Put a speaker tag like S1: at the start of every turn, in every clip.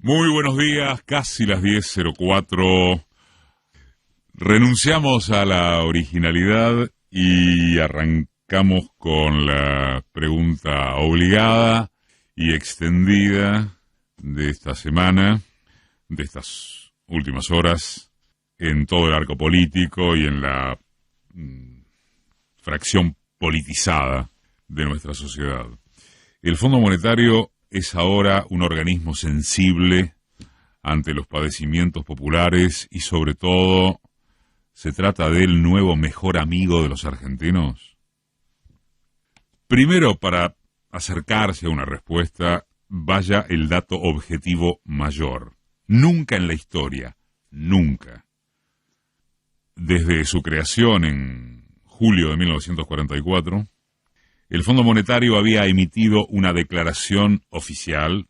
S1: Muy buenos días, casi las 10:04. Renunciamos a la originalidad y arrancamos con la pregunta obligada y extendida de esta semana, de estas últimas horas, en todo el arco político y en la fracción politizada de nuestra sociedad. El Fondo Monetario es ahora un organismo sensible ante los padecimientos populares y sobre todo se trata del nuevo mejor amigo de los argentinos. Primero, para acercarse a una respuesta, vaya el dato objetivo mayor. Nunca en la historia, nunca, desde su creación en julio de 1944, el Fondo Monetario había emitido una declaración oficial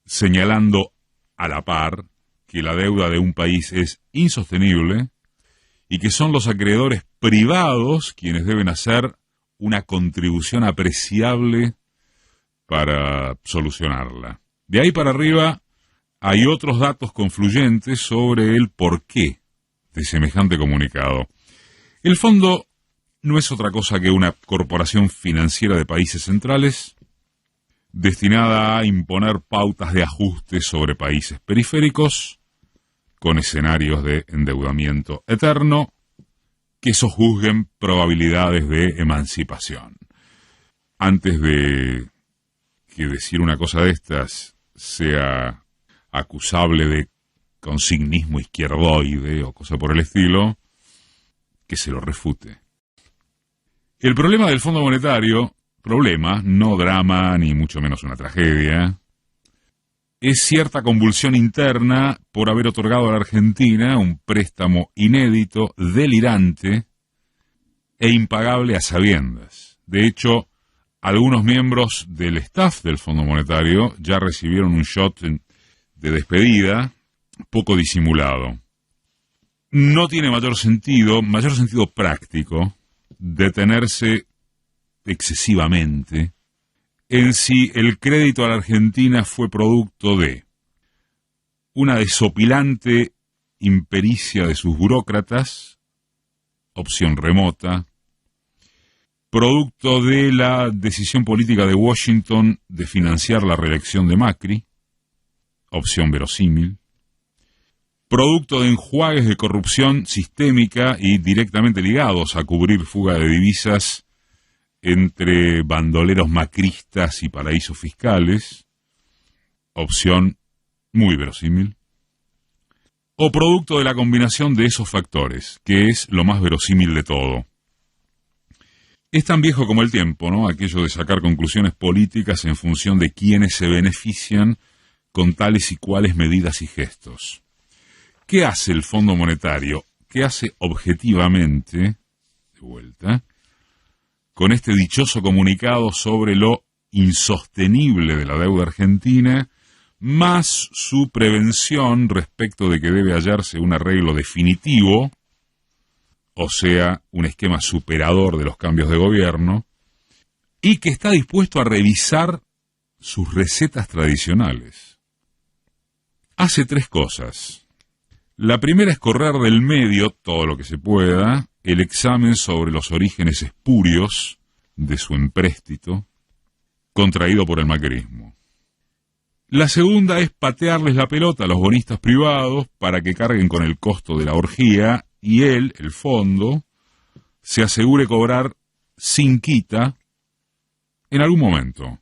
S1: señalando a la par que la deuda de un país es insostenible y que son los acreedores privados quienes deben hacer una contribución apreciable para solucionarla. De ahí para arriba hay otros datos confluyentes sobre el porqué de semejante comunicado. El fondo no es otra cosa que una corporación financiera de países centrales destinada a imponer pautas de ajuste sobre países periféricos con escenarios de endeudamiento eterno que sojuzguen probabilidades de emancipación. Antes de que decir una cosa de estas sea acusable de consignismo izquierdoide o cosa por el estilo, que se lo refute. El problema del Fondo Monetario, problema, no drama ni mucho menos una tragedia, es cierta convulsión interna por haber otorgado a la Argentina un préstamo inédito, delirante e impagable a sabiendas. De hecho, algunos miembros del staff del Fondo Monetario ya recibieron un shot de despedida poco disimulado. No tiene mayor sentido práctico, detenerse excesivamente en si el crédito a la Argentina fue producto de una desopilante impericia de sus burócratas, opción remota, producto de la decisión política de Washington de financiar la reelección de Macri, opción verosímil, producto de enjuagues de corrupción sistémica y directamente ligados a cubrir fuga de divisas entre bandoleros macristas y paraísos fiscales, opción muy verosímil, o producto de la combinación de esos factores, que es lo más verosímil de todo. Es tan viejo como el tiempo, ¿no? Aquello de sacar conclusiones políticas en función de quiénes se benefician con tales y cuales medidas y gestos. ¿Qué hace el Fondo Monetario? ¿Qué hace objetivamente, de vuelta, con este dichoso comunicado sobre lo insostenible de la deuda argentina, más su prevención respecto de que debe hallarse un arreglo definitivo, o sea, un esquema superador de los cambios de gobierno, y que está dispuesto a revisar sus recetas tradicionales? Hace tres cosas. La primera es correr del medio, todo lo que se pueda, el examen sobre los orígenes espurios de su empréstito, contraído por el macrismo. La segunda es patearles la pelota a los bonistas privados para que carguen con el costo de la orgía y él, el fondo, se asegure cobrar sin quita en algún momento.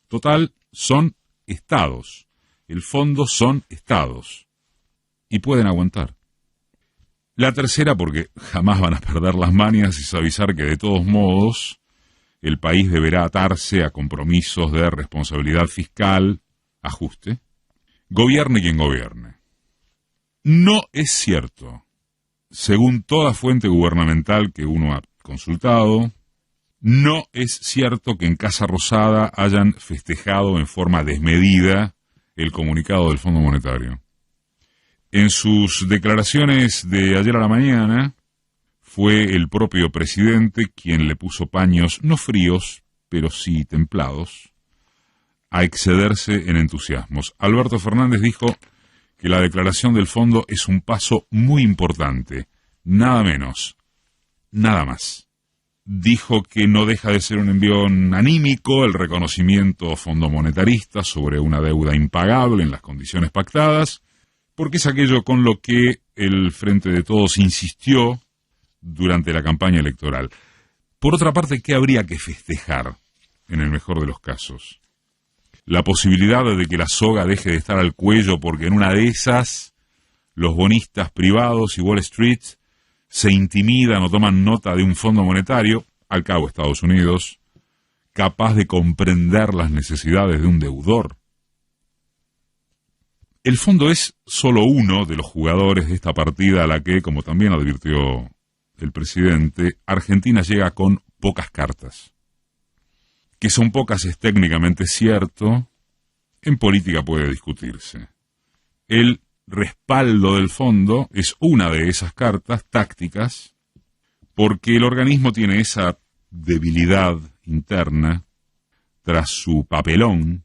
S1: Total, son estados. El fondo son estados. Y pueden aguantar. La tercera, porque jamás van a perder las manias, es avisar que de todos modos el país deberá atarse a compromisos de responsabilidad fiscal, ajuste, gobierne quien gobierne. No es cierto, según toda fuente gubernamental que uno ha consultado, no es cierto que en Casa Rosada hayan festejado en forma desmedida el comunicado del Fondo Monetario. En sus declaraciones de ayer a la mañana, fue el propio presidente quien le puso paños no fríos, pero sí templados, a excederse en entusiasmos. Alberto Fernández dijo que la declaración del fondo es un paso muy importante, nada menos, nada más. Dijo que no deja de ser un envión anímico el reconocimiento fondomonetarista sobre una deuda impagable en las condiciones pactadas, porque es aquello con lo que el Frente de Todos insistió durante la campaña electoral. Por otra parte, ¿qué habría que festejar en el mejor de los casos? La posibilidad de que la soga deje de estar al cuello porque en una de esas los bonistas privados y Wall Street se intimidan o toman nota de un fondo monetario, al cabo Estados Unidos, capaz de comprender las necesidades de un deudor. El fondo es solo uno de los jugadores de esta partida a la que, como también advirtió el presidente, Argentina llega con pocas cartas. Que son pocas es técnicamente cierto, en política puede discutirse. El respaldo del fondo es una de esas cartas tácticas, porque el organismo tiene esa debilidad interna tras su papelón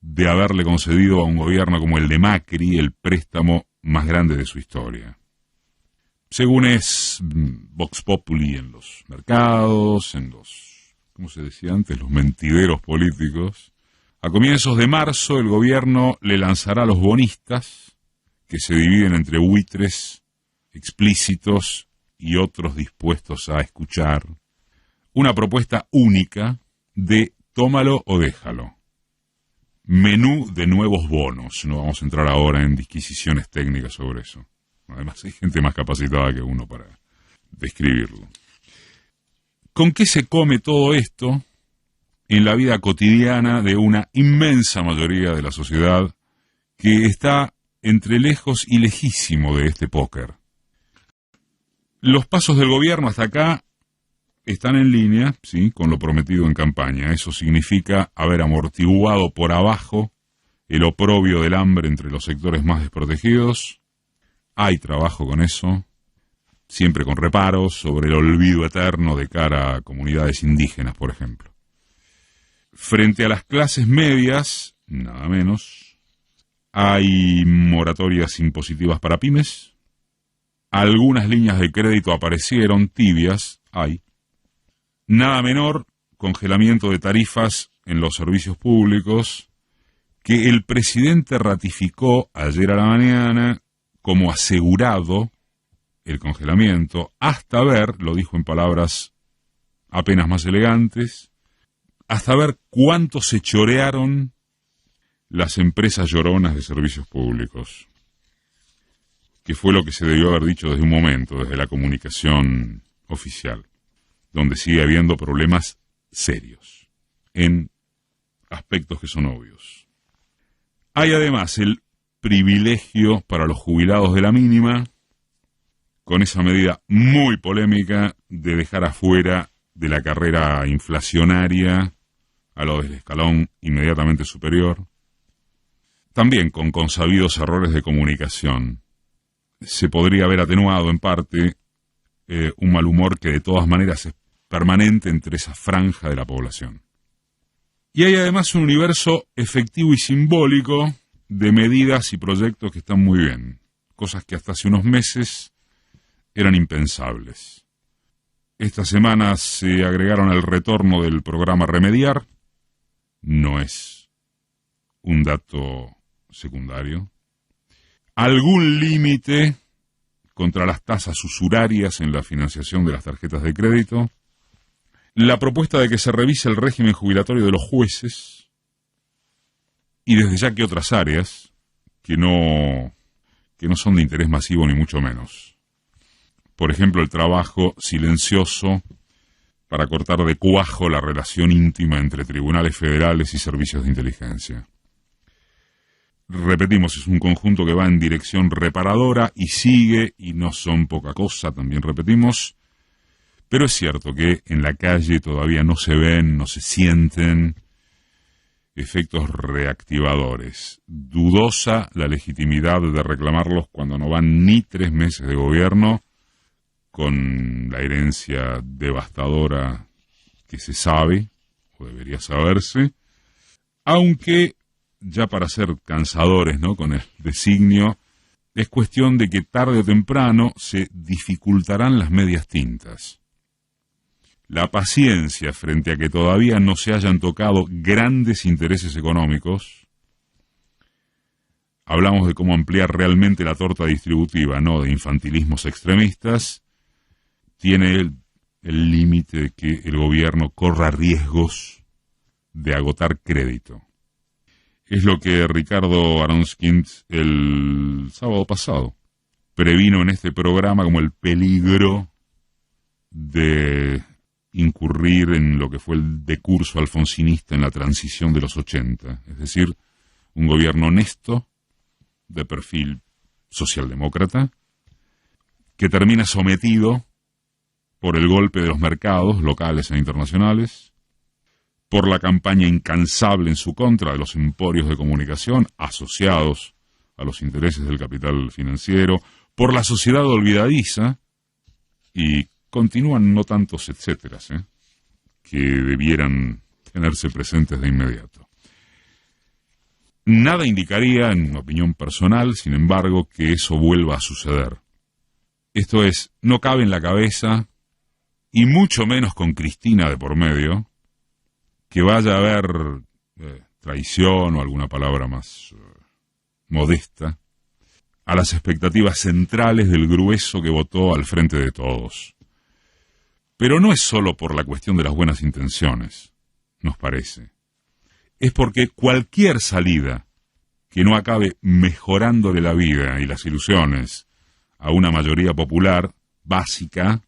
S1: de haberle concedido a un gobierno como el de Macri el préstamo más grande de su historia. Según es Vox Populi en los mercados, en los, ¿cómo se decía antes?, los mentideros políticos, a comienzos de marzo el gobierno le lanzará a los bonistas, que se dividen entre buitres explícitos y otros dispuestos a escuchar, una propuesta única de tómalo o déjalo. Menú de nuevos bonos. No vamos a entrar ahora en disquisiciones técnicas sobre eso. Además hay gente más capacitada que uno para describirlo. ¿Con qué se come todo esto en la vida cotidiana de una inmensa mayoría de la sociedad que está entre lejos y lejísimo de este póker? Los pasos del gobierno hasta acá están en línea, sí, con lo prometido en campaña. Eso significa haber amortiguado por abajo el oprobio del hambre entre los sectores más desprotegidos. Hay trabajo con eso, siempre con reparos sobre el olvido eterno de cara a comunidades indígenas, por ejemplo. Frente a las clases medias, nada menos, hay moratorias impositivas para pymes. Algunas líneas de crédito aparecieron, tibias, hay. Nada menor, congelamiento de tarifas en los servicios públicos, que el presidente ratificó ayer a la mañana como asegurado el congelamiento, hasta ver, lo dijo en palabras apenas más elegantes, hasta ver cuánto se chorearon las empresas lloronas de servicios públicos, que fue lo que se debió haber dicho desde un momento, desde la comunicación oficial, donde sigue habiendo problemas serios, en aspectos que son obvios. Hay además el privilegio para los jubilados de la mínima, con esa medida muy polémica de dejar afuera de la carrera inflacionaria a lo del escalón inmediatamente superior, también con consabidos errores de comunicación. Se podría haber atenuado en parte un mal humor que de todas maneras es permanente entre esa franja de la población. Y hay además un universo efectivo y simbólico de medidas y proyectos que están muy bien, cosas que hasta hace unos meses eran impensables. Esta semana se agregaron al retorno del programa Remediar, no es un dato secundario, algún límite contra las tasas usurarias en la financiación de las tarjetas de crédito, la propuesta de que se revise el régimen jubilatorio de los jueces y desde ya que otras áreas que no son de interés masivo ni mucho menos. Por ejemplo, el trabajo silencioso para cortar de cuajo la relación íntima entre tribunales federales y servicios de inteligencia. Repetimos, es un conjunto que va en dirección reparadora y sigue, y no son poca cosa, también repetimos, pero es cierto que en la calle todavía no se ven, no se sienten efectos reactivadores. Dudosa la legitimidad de reclamarlos cuando no van ni 3 meses de gobierno, con la herencia devastadora que se sabe, o debería saberse, Aunque, ya para ser cansadores, ¿no?, con el designio, es cuestión de que tarde o temprano se dificultarán las medias tintas. La paciencia frente a que todavía no se hayan tocado grandes intereses económicos. Hablamos de cómo ampliar realmente la torta distributiva, no de infantilismos extremistas. Tiene el límite de que el gobierno corra riesgos de agotar crédito. Es lo que Ricardo Aronskind el sábado pasado previno en este programa como el peligro de incurrir en lo que fue el decurso alfonsinista en la transición de los 80, es decir, un gobierno honesto, de perfil socialdemócrata, que termina sometido por el golpe de los mercados locales e internacionales, por la campaña incansable en su contra de los emporios de comunicación asociados a los intereses del capital financiero, por la sociedad olvidadiza, y continúan no tantos etcéteras, que debieran tenerse presentes de inmediato. Nada indicaría, en mi opinión personal, sin embargo, que eso vuelva a suceder. Esto es, no cabe en la cabeza, y mucho menos con Cristina de por medio, que vaya a haber traición o alguna palabra más modesta a las expectativas centrales del grueso que votó al Frente de Todos. Pero no es solo por la cuestión de las buenas intenciones, nos parece. Es porque cualquier salida que no acabe mejorándole la vida y las ilusiones a una mayoría popular básica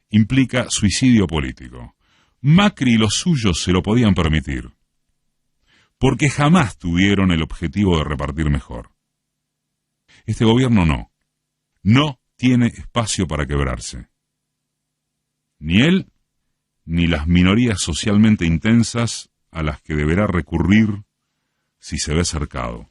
S1: implica suicidio político. Macri y los suyos se lo podían permitir, porque jamás tuvieron el objetivo de repartir mejor. Este gobierno no tiene espacio para quebrarse. Ni él, ni las minorías socialmente intensas a las que deberá recurrir si se ve cercado.